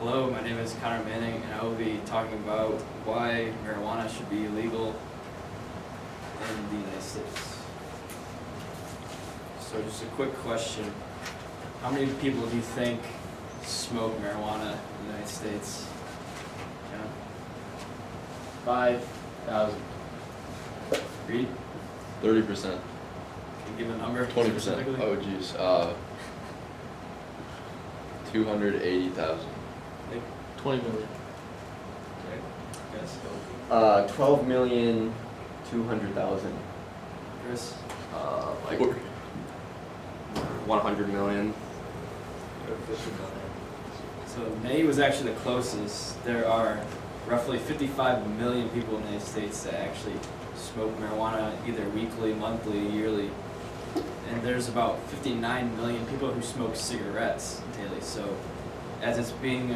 Hello, my name is Connor Manning, and I will be talking about why marijuana should be illegal in the United States. So just a quick question. How many people do you think smoke marijuana in the United States? Yeah. 5,000. Reed? 30%. Can you give a number? 20%. specifically? Oh, geez. 280,000. 20 million. Okay. Yes. 12,200,000. Chris? Like 100 million. So May was actually the closest. There are roughly 55 million people in the United States that actually smoke marijuana either weekly, monthly, yearly. And there's about 59 million people who smoke cigarettes daily. So as it's being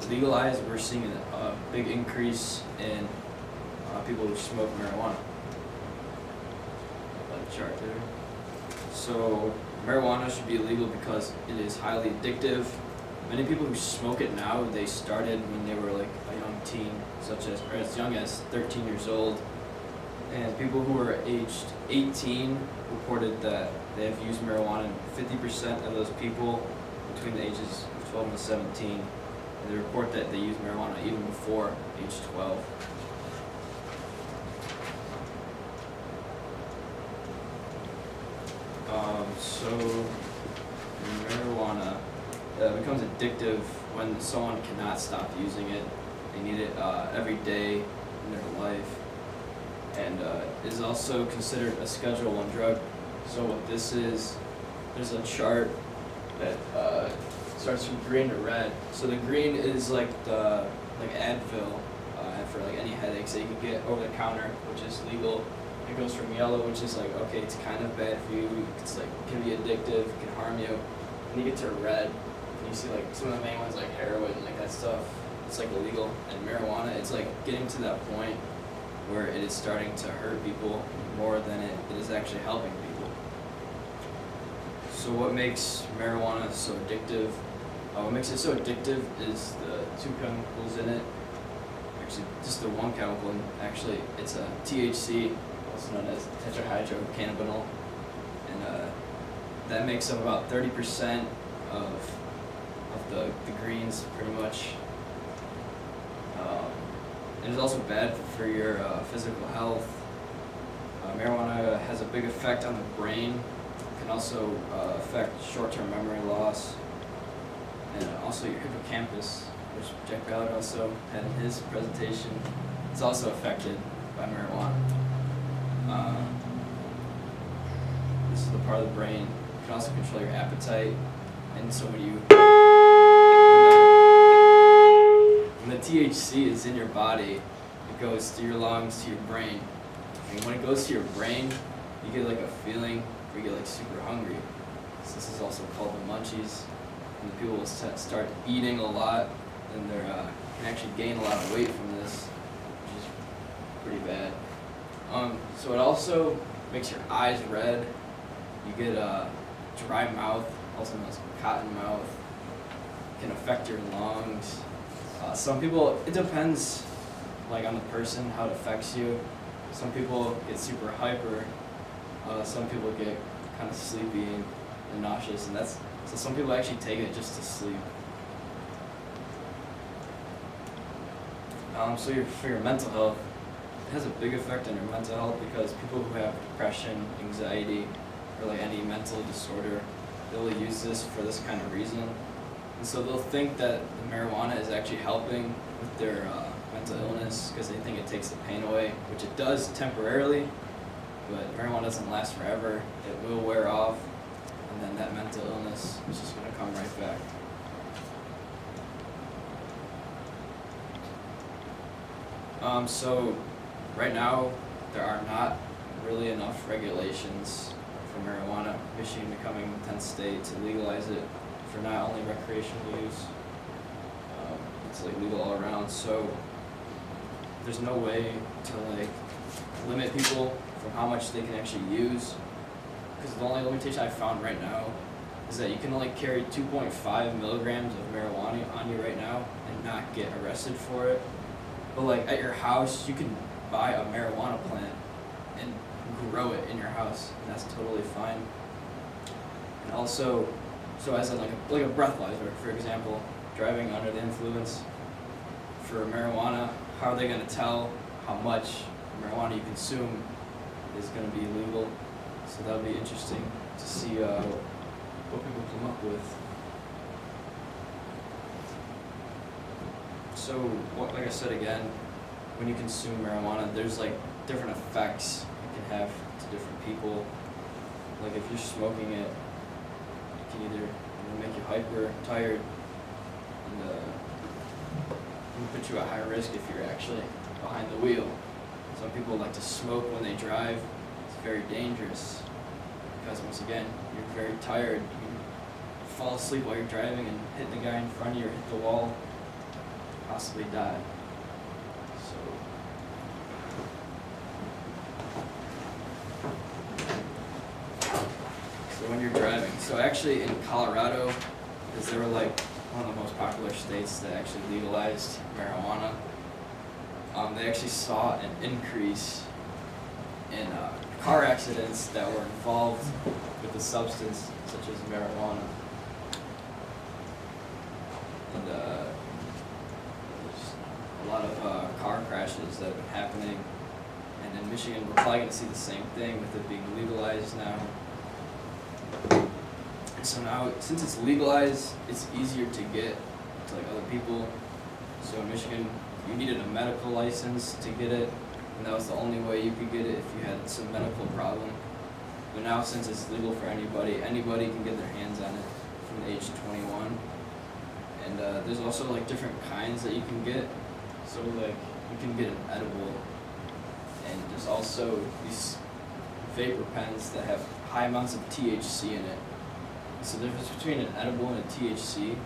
legalized, we're seeing a big increase in people who smoke marijuana. Like the chart there. So marijuana should be illegal because it is highly addictive. Many people who smoke it now, they started when they were like a young teen, or as young as 13 years old. And people who are aged 18 reported that they have used marijuana. 50% of those people between the ages of 12 and 17, and they report that they use marijuana even before age 12. So marijuana becomes addictive when someone cannot stop using it. They need it every day in their life, and is also considered a Schedule 1 drug. So what this is, there's a chart that starts from green to red. So the green is like Advil for like any headaches that you can get over the counter, which is legal. It goes from yellow, which is like, okay, it's kind of bad for you. It's like can be addictive, it can harm you. And you get to red, and you see like some of the main ones like heroin, like that stuff. It's like illegal. And marijuana, it's like getting to that point where it is starting to hurt people more than it is actually helping people. So what makes marijuana so addictive? What makes it so addictive is the two chemicals in it. Actually, just the one chemical, and actually it's a THC, also known as tetrahydrocannabinol, and that makes up about 30% of the greens, pretty much. It is also bad for your physical health. Marijuana has a big effect on the brain. It can also affect short-term memory loss, and also your hippocampus, which Jack Ballard also had in his presentation. It's also affected by marijuana. This is the part of the brain. It can also control your appetite, and so when the THC is in your body, it goes to your lungs, to your brain. And when it goes to your brain, you get like a feeling where you get like super hungry. So this is also called the munchies. And people will start eating a lot, and they can actually gain a lot of weight from this, which is pretty bad. So it also makes your eyes red. You get a dry mouth, also known as cotton mouth. It can affect your lungs. Some people, it depends like on the person, how it affects you. Some people get super hyper. Some people get kind of sleepy and nauseous, and so some people actually take it just to sleep. For your mental health, it has a big effect on your mental health because people who have depression, anxiety, or like any mental disorder, they'll use this for this kind of reason. And so they'll think that the marijuana is actually helping with their mental illness because they think it takes the pain away, which it does temporarily, but marijuana doesn't last forever. It will wear off, and then that mental illness is just going to come right back. So right now, there are not really enough regulations for marijuana. Michigan becoming the 10th state to legalize it for not only recreational use, it's like legal all around. So there's no way to like limit people from how much they can actually use, because the only limitation I found right now is that you can only carry 2.5 milligrams of marijuana on on you right now and not get arrested for it. But like at your house, you can buy a marijuana plant and grow it in your house, and that's totally fine. And also, so as in like a breathalyzer, for example, driving under the influence for marijuana, how are they going to tell how much marijuana you consume is going to be illegal? So that'll be interesting to see what people come up with. So, like I said again, when you consume marijuana, there's like different effects it can have to different people. Like if you're smoking it, it can either make you hyper, tired, and can put you at high risk if you're actually behind the wheel. Some people like to smoke when they drive. It's very dangerous because once again, you're very tired. You fall asleep while you're driving and hit the guy in front of you or hit the wall, possibly die. So when you're driving, so actually in Colorado, because they were like one of the most popular states that actually legalized marijuana, they actually saw an increase in car accidents that were involved with the substance such as marijuana. And there's a lot of car crashes that have been happening. And in Michigan, we're probably going to see the same thing with it being legalized now. And so now, since it's legalized, it's easier to get to like other people. So in Michigan, you needed a medical license to get it, and that was the only way you could get it if you had some medical problem. But now, since it's legal for anybody can get their hands on it from the age of 21. And there's also like different kinds that you can get. So like you can get an edible, and there's also these vapor pens that have high amounts of THC in it. So the difference between an edible and a THC,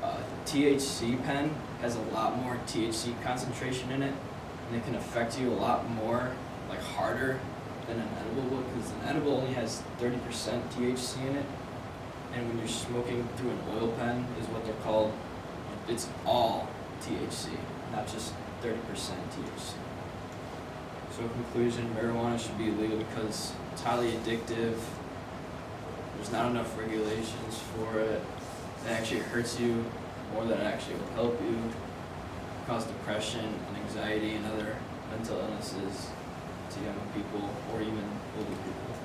the THC pen has a lot more THC concentration in it, and it can affect you a lot more, like harder than an edible would, because an edible only has 30% THC in it, and when you're smoking through an oil pen is what they're called, it's all THC, not just 30% THC. So in conclusion, marijuana should be illegal because it's highly addictive. There's not enough regulations for it. It actually hurts you more than it actually will help you. Cause depression and anxiety and other mental illnesses to young people or even older people.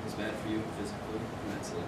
It's bad for you physically and mentally.